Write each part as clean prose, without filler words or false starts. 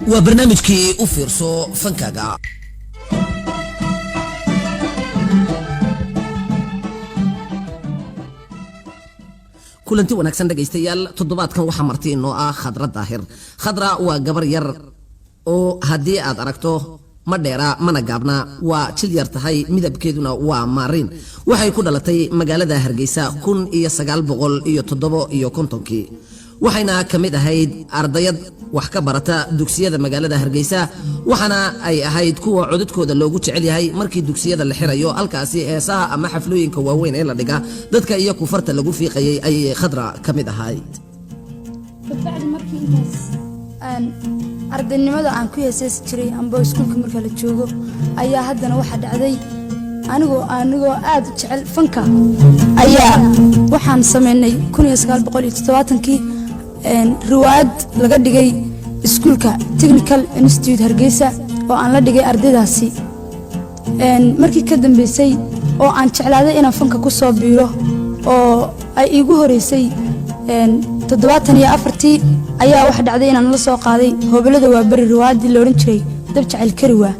وبرنامجكي أفيرسو فنكاغا kulanti wanaagsan dhageystayaal toddobaadkan waxa marti inoo ah Khadra Daahir. Khadra waa gabar yar oo haddii aad aragto ma dheera mana gaabna, waa jil yar tahay, midabkeeduna waa maariin. waxay ku dhalatay magaalada Hargeysa 1957 waxayna kamid ahayd ardayad wax ka barata dugsiyada magaalada Hargeysa, waxana ay ahayd kuwa codadkooda loogu jecel yahay markii dugsiyada la xirayo halkaasi heesaha ama xaflooyinka waaweyn ee la dhiga dadka iyo kufarta lagu fiiqayay ay Khadra kamid ahayd. bacdi markii intaas ardaynimada aan ku heesays jiray amba iskuulka marka la joogo ayaa haddana waxa dhacday anigoo aad jecel fanka ayaa waxaan sameynay 1970kii riwaayad laga dhigay iskuulka Technical Institute Hargeysa oo aan la dhigay ardaydaasi markii ka dambeysay oo aan jeclaaday inaan fanka ku soo biiro oo ay igu horeysay 74 ayaa wax dhacday inaan la soo qaaday hobalada waa bari riwaayadii la oran jiray dab jacayl kariwa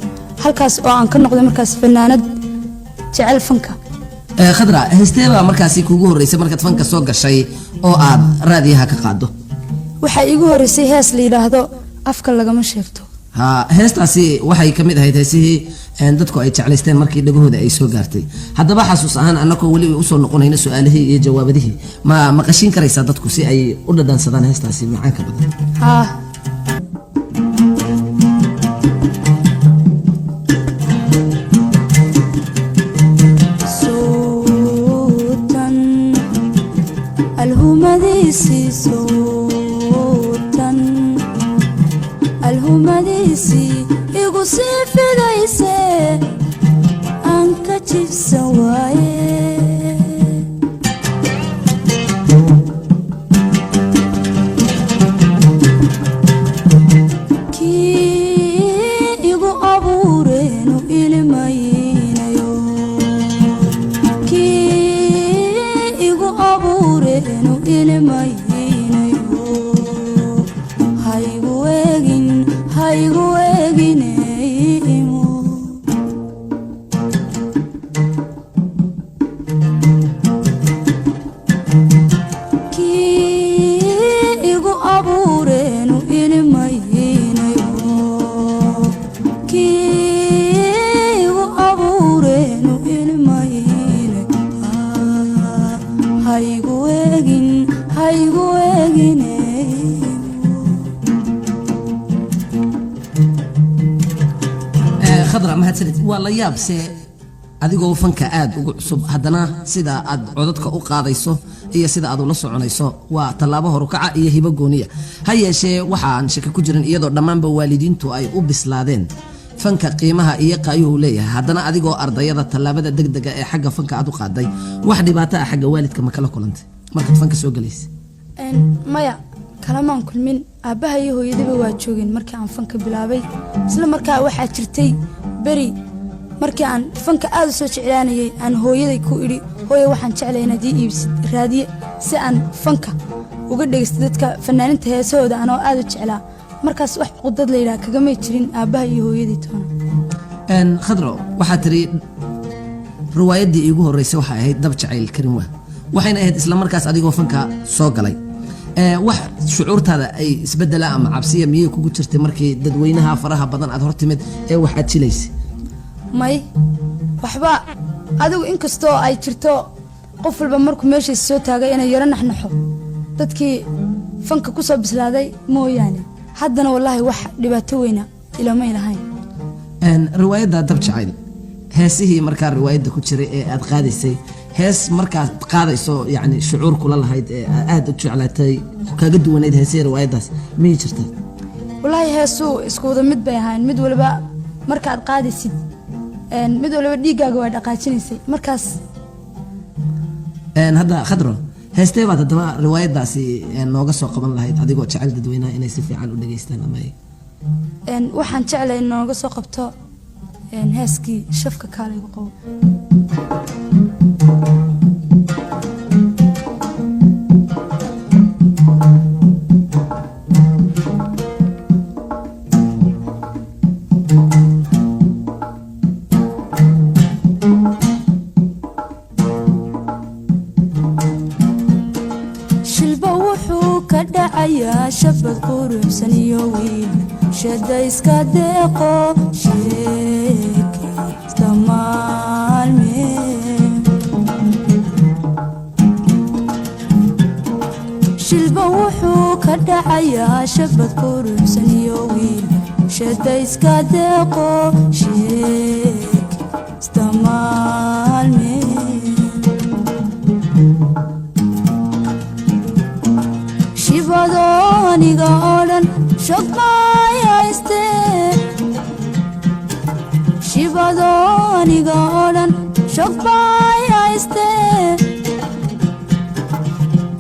halkaas oo aan ka noqday markaas fanaanad jecel fanka. Khadra, heesteeba markaasi kuugu horeysay markaad fanka soo gashay oo aad raadiyaha ka qaado? waxay igu horeysay hees la yiraahdo afka lagama sheegto. heestaasi waxay kamid ahayd heesihii dadku ay jeclaysteen markii dhagahooda ay soo gaartay. haddaba xasuus ahaan annagoo weli u soo noqonayna su'aalihii iyo jawaabadihii ma maqashin karaysaa dadku si ay u dhadhansadaan heestaasi macaanka badan? alhumadisi igu sii fidayse aan ka jibsan waaye kii igu abuureenu ilmaynayo kii igu abuureenu ilmaynayo haygu eegin Khadra, mahadsanid. waa la yaabse adigoo fanka aad ugu cusub haddana sida aad codadka u qaadayso iyo sida aad ula soconayso waa tallaabo horukaca iyo hibo gooniya. ha yeeshee waxaan shaki ku jirin iyadoo dhammaanba waalidiintu ay u bislaadeen fanka qiimaha iyo qaayuhu leeyahay, haddana adigoo ardayada tallaabada degdega ee xagga fanka aad u qaaday wax dhibaato ah xagga waalidka ma kala kulantay markaad fanka soo galaysay? maya kalamaan kulmin. aabbaha iyo hooyadaba waa joogeen markii aan fanka bilaabay. isla markaa waxaa jirtay beri markii aan fanka aad u soo jeclaanayay aan hooyaday ku idhi hooyo waxaan jeclahay inaad ii iibsid raadiye si aan fanka uga dhegeysto dadka fanaaninta heesahooda anoo aad u jeclaa. markaas wax qudad la yidhaha kagamay jirin aabbaha iyo hooyadii toona. Khadra, waxaa tiri riwaayaddii iigu horeysay waxay ahayd dab jacayl kariwa, waxayna ahayd isla markaas adigoo fanka soo galay. wax shucuurtaada ay isbedela ama cabsiya miyay kugu jirtay markii dadweynaha faraha badan aad hortimid ee waxaad jilaysay? may waxba adigu inkastoo ay jirto qof walba markuu meeshiisa soo taagay inay yaro naxnaxo dadkii fanka ku soo bislaaday mooyaane haddana wallaahi wax dhibaato weyna ilamay lahayn. riwaayadda dab jacayl heesihii markaa riwaayadda ku jiray ee aad qaadaysay hees markaad qaadayso yani shucuur kula lahayd ee aad u jeclaatay kaga duwaneyd heesihii riwaayaddaas miyay jirtaa? wallaahi heesuu isku wada mid bay ahayn, mid waliba markaad qaadaysid mid waliba dhiiggaaga waa dhaqaajinaysay markaas. hadda Khadra, heestee baad haddaba riwaayaddaasi nooga soo qaban lahayd adigoo jecel dadweynaha inay si fiican u dhageystaan? ama waxaan jeclay nooga soo qabto heeskii shafka kaalaygu qabo. wuxuu ka dhacayaa shabad quruxsan iyo wiil shada iska deeqo sheekaysta maalmee shilba wuxuu ka dhacayaa shabad quruxsan iyo wiil shada iska deeqo sheekaysta maalmee shibadoniga oo dhan shogbayaystee shibadoniga oo dhan shogbayaystee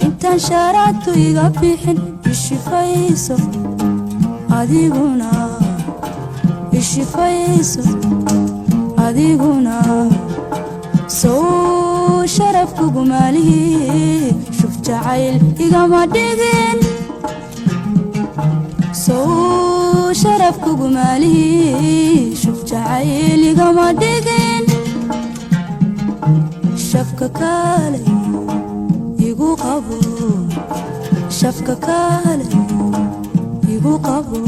intaan sharaadtu iga bixin ishifayso adiguna ishifayso adiguna sow sharafkugu maalihii shuf jacayl igama dhigin sow sharafkugu maalihii shuf jacayl igama dhigin shafka kale igu qabo shafka kale igu qabo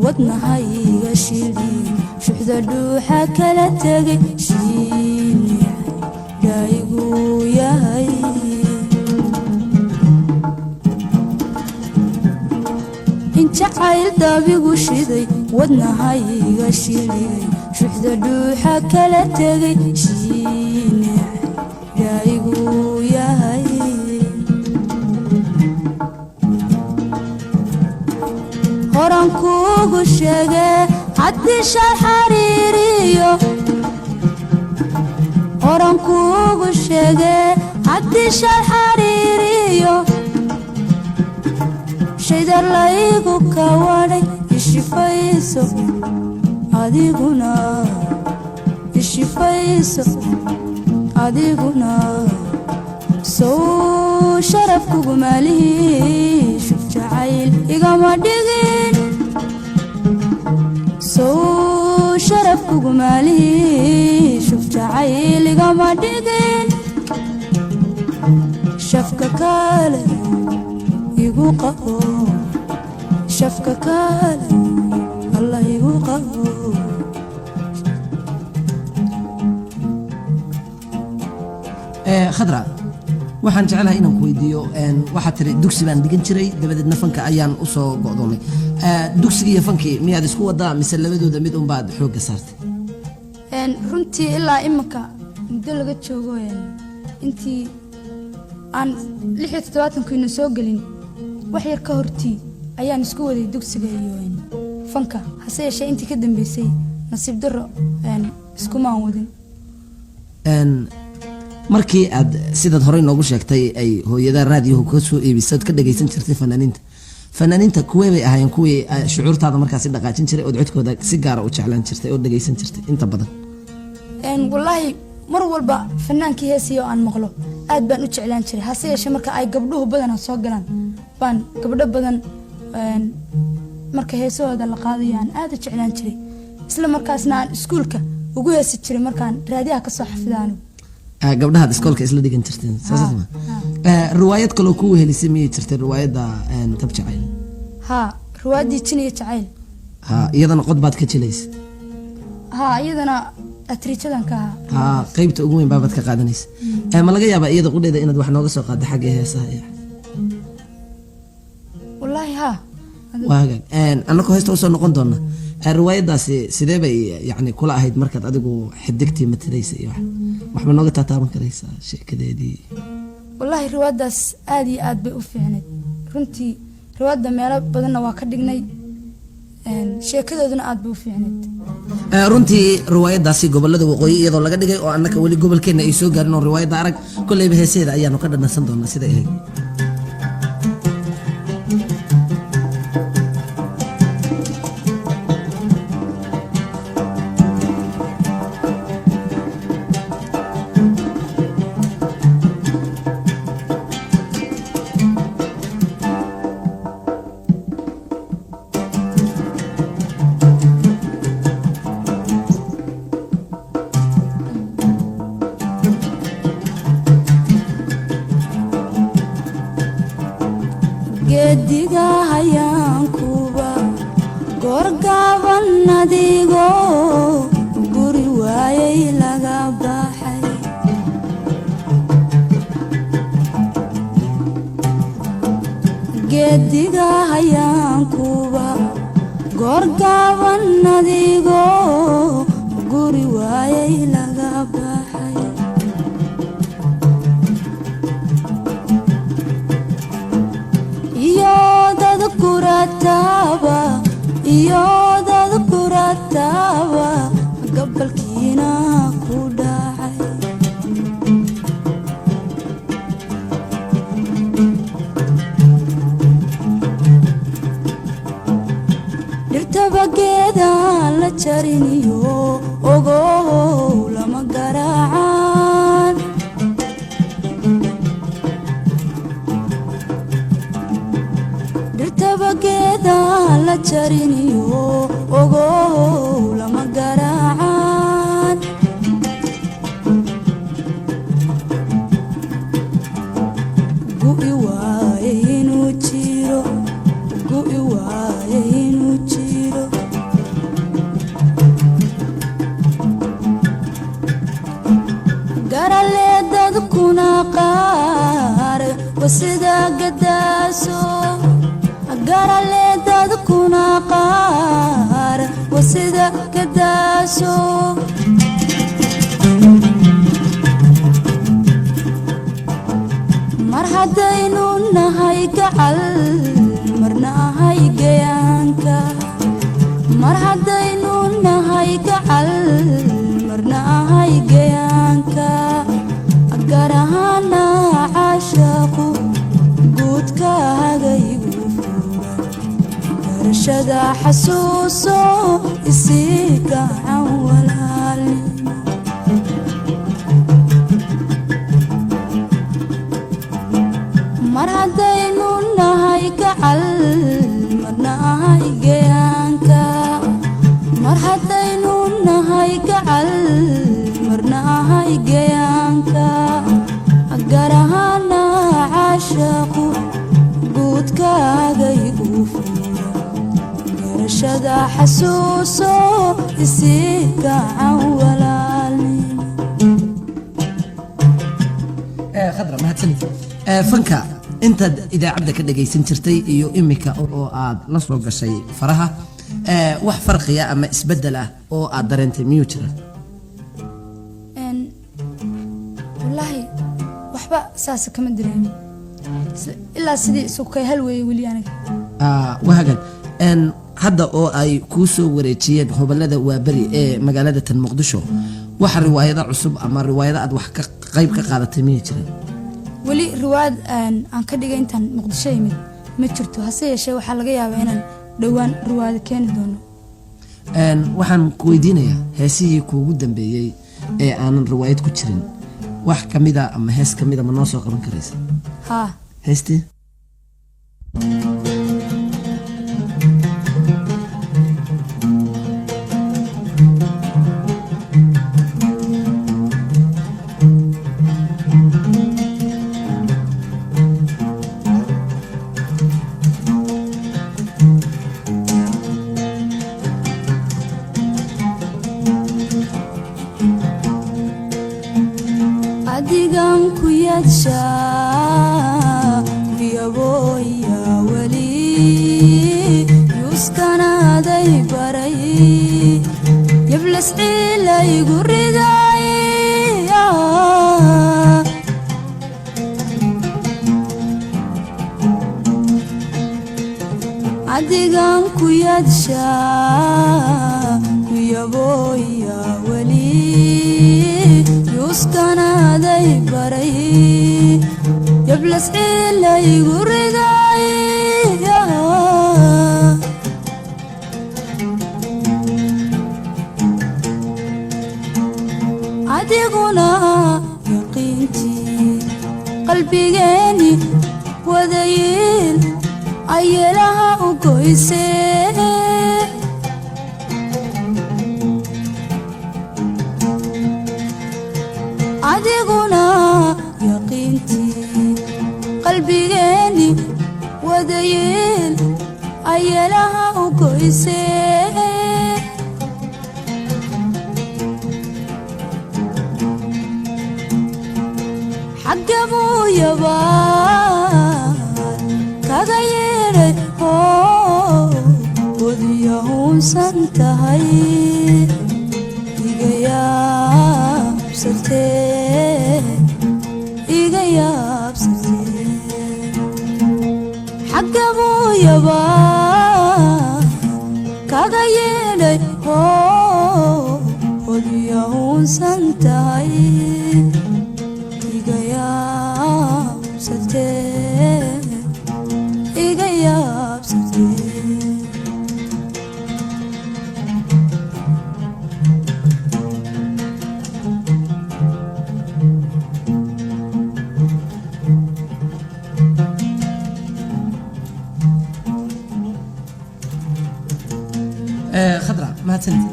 wadnahayga shidhi shuxda dhuuxa kala tegay shiinyaygu yahay injacayl dabigu shiday wadnahayga shidhi shuxda dhuuxa kala tegay shiinyaygu yahay horan kuugu sheege haddii shal xariiriyo horan kuugu sheege haddii shal xariiriyo shaydar laygu ka wadhay ishifayso adiguna ishifayso adiguna sow sharafkugu maalihii shuf jacayl igama dhigin sow sharafkugu maalihii shuf jacayl igama dhigin shafka kale igu qabo shafka kale allah igu qabo khadra waxaan jecelahay inaan ku weydiiyo waxaad tiri dugsi baan dhigan jiray dabadeedna fanka ayaan u soo go'doomay dugsigii iyo fankii miyaad isku wadaa mise labadooda mid unbaad xoogga saartay runtii ilaa imika muddo laga joogo intii aan 67kiina soo gelin wax yar ka hortii ayaan isku waday dugsiga iyo fanka hase yeeshee intii ka dambeysay nasiib darro iskumaan wadin markii aad sidaad horey noogu sheegtay ay hooyada raadiyahu ka soo iibisay ka dhageysan jirtay fanaaniinta kuwee bay ahaayeen kuwii shucuurtaada markaasi dhaqaajin jiray oo codkooda si gaar ah u jeclaan jirtay oo dhageysan jirtay inta badan wallaahi mar walba fanaankii heesiyo aan maqlo aad baan u jeclaan jiray hase yeeshee marka ay gabdhuhu badan soo galaan baan gabdho badan marka heesahooda la qaadayo aan aad u jeclaan jiray isla markaasna aan iskuulka ugu heesi jiray markaan raadiyaha ka soo xafidaano gabdhaha iskoolka isla dhigan jirteen saasma riwaayad kale oo ku helisay miyay jirtay riwaayada tab jacayl riwaayadii jin iyo jacayl iyadana qod baad ka jilaysa iyadana atriijadan ka qaybta ugu weyn baad ka qaadanaysa ma laga yaabaa iyada qudheeda inaad wax nooga soo qaado xagga heesaha wallaahi waaga annagoo heesta usoo noqon doona riwaayadaasi sidee bay yani kula ahayd markaad adigu xidigtii matadaysa iyo waxba nooga taataaban karaysaa sheekadeedii wallaahi riwaayadaas aad iyo aad bay u fiicnayd runtii riwaayadda meelo badanna waa ka dhignay sheekadooduna aad buu fiicneed runtii riwaayadaasi gobolada waqooyi iyadoo laga dhigay oo annaka weli gobolkeena ay soo gaarin oo riwaayadda arag kolleyba heeseeda ayaanu ka dhadhansan doonaa sida ahayd geediga hayaankuba goorgaaban adigoo guri waayay laga baxay geediga hayaankuba goorgaaban adigoo guri waayay laga baxay iyo dad kurataba gabalkiina ku dhacay dhirtaba geedaan la jariniyo ogow lama garaacaan geedaan la jariniyo ogow lama garaacaan gu'i waaye inuu jiro gu'i waaye inuu jiro garalee dadkuna qaar wasida gadaaso garale dadkuna qaar wasida gadaaso mar haddaynu nahay gacal marna ahay gayaanka mar haddaynu nahay gacal marna ahay gayaanka gaar ahaana caashaqu guudkaagaygu garashada xasuuso isii gacan walaalnimo mar haddaynu nahay gacal marna ahay gayaanka mar haddaynu nahay gacal marna ahay gayaanka gaar ahaana caashaqu guudkaagaygu fuura garashada xasuuso isii gacan walaalnimo khadra mahadsanid fanka intaad idaacadda ka dhagaysan jirtay iyo imika oo aad la soo gashay faraha wax farqiya ama isbeddel ah oo aad dareentay miyuu jira wallaahi waxba saas kama dareemin ilaa sidii sukay hal weeye weli aniga wahagan hadda oo ay kuu soo wareejiyeen gobolada waaberi ee magaalada tan muqdisho wax riwaayado cusub ama riwaayado aad wax ka qayb ka qaadatay miyay jireen weli riwaayad aan ka dhigay intaan muqdisho yimid ma jirto hase yeeshee waxaa laga yaabaa inaan dhowaan riwaayado keeni doono waxaan ku weydiinayaa heesihii kuugu dambeeyey ee aanan riwaayad ku jirin wax kamida ama hees kamida ma noo soo qaban karaysa haa heestii adigan ku yadshaa kuyabooya weli yuuskanaaday baray yablas ciilaygu riday adigan ku kuyadsha kuyaboya wali yuskanaday baray yablas ilay guriday adiguna yaqinti qalbigeeni wadayin ayelaha u goyse adiguna yaqinti qalbigeeni wadayin ayelaha u goyse حقبوا يبان كغيري وديهم سنتهي إيجايا بسرتي إيجايا بسرتي حقبوا يبان كغيري وديهم سنتهي khadra mahadsanid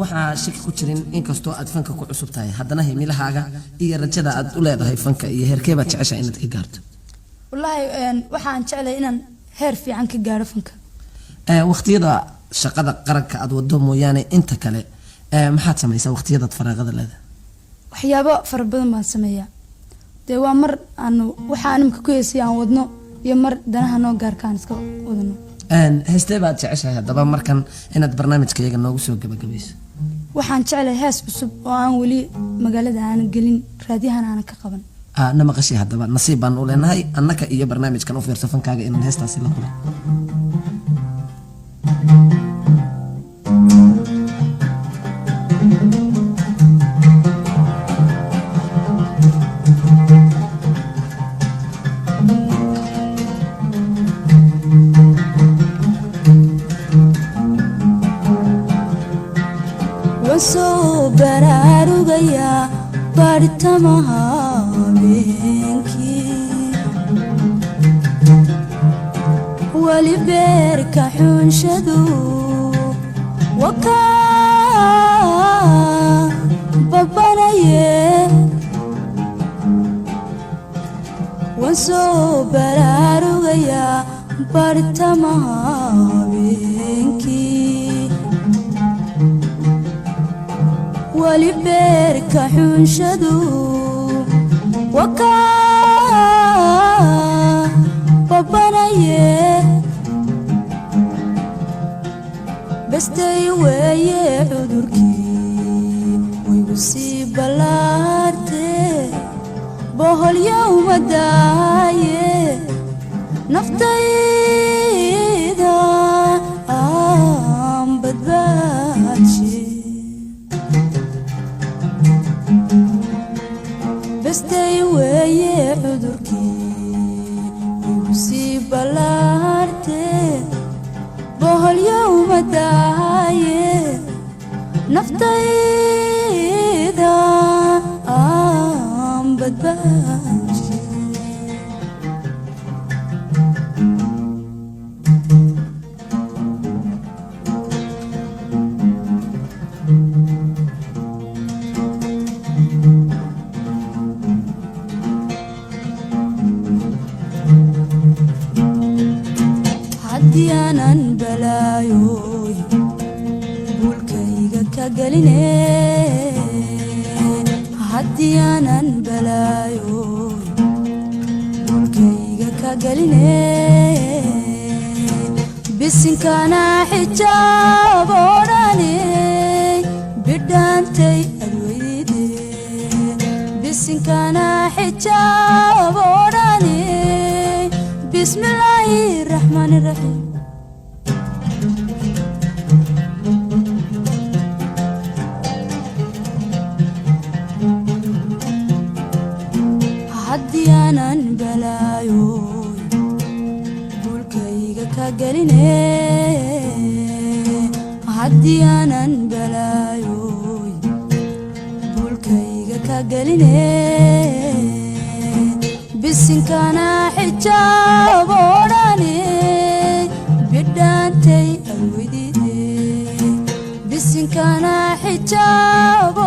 waxaa shaki ku jirin inkastoo aad fanka ku cusub tahay haddana himilahaaga iyo rajada aad u leedahay fanka iyo heerkee baad jeceshahay inaad ka gaarto wallaahi waxaan jeclahay inaan heer fiican ka gaaro fanka waqtiyada shaqada qaranka aad wado mooyaane inta kale maxaad samaysaa waqtiyadaad faraaqada leedahay waxyaabo fara badan baan sameeyaa dee waa mar aanu waxaan imka ku heesay aan wadno iyo mar danaha noo gaarkaan iska wadano heestee baad jeceshahay haddaba markan inaad barnaamijkayaga noogu soo gabagabayso waxaan jeclahay hees cusub oo aan weli magaalada aanan gelin raadiyahan aanan ka qaban na maqashay haddaba nasiib baan u leenahay annaka iyo barnaamijkan u fiirso fankaaga inaan heestaasi la kulan soo baraarugaya baritamaha habeenkii wali beerka xunshadu wakaa babanaye wasoo baraarugaya baritamaha habeenkii wali beerka xunshadu wakaa babanaye bestay weeye cudurkii waygu sii ballaartee bohol yowma daaye naftayda aan badbaadshe bestay weeye cudurkii waygu sii ballaartee bohol yowma daaye naftayda aan badbaadshe hadiyaanan balaayoy buulkayga ka geline hadiyaanan balaayoy buulkayga ka geline bisinkana xijaab odhane bidhaantay adweyde bisinkana xijaab odhane bismillaahi raxmaani raxiim haddii aanan balaayo dhulkayga ka geline haddii aanan balaayo dhulkayga ka geline bisinkana xijaab odhane bidhaantay alweydide bisinkana xijaab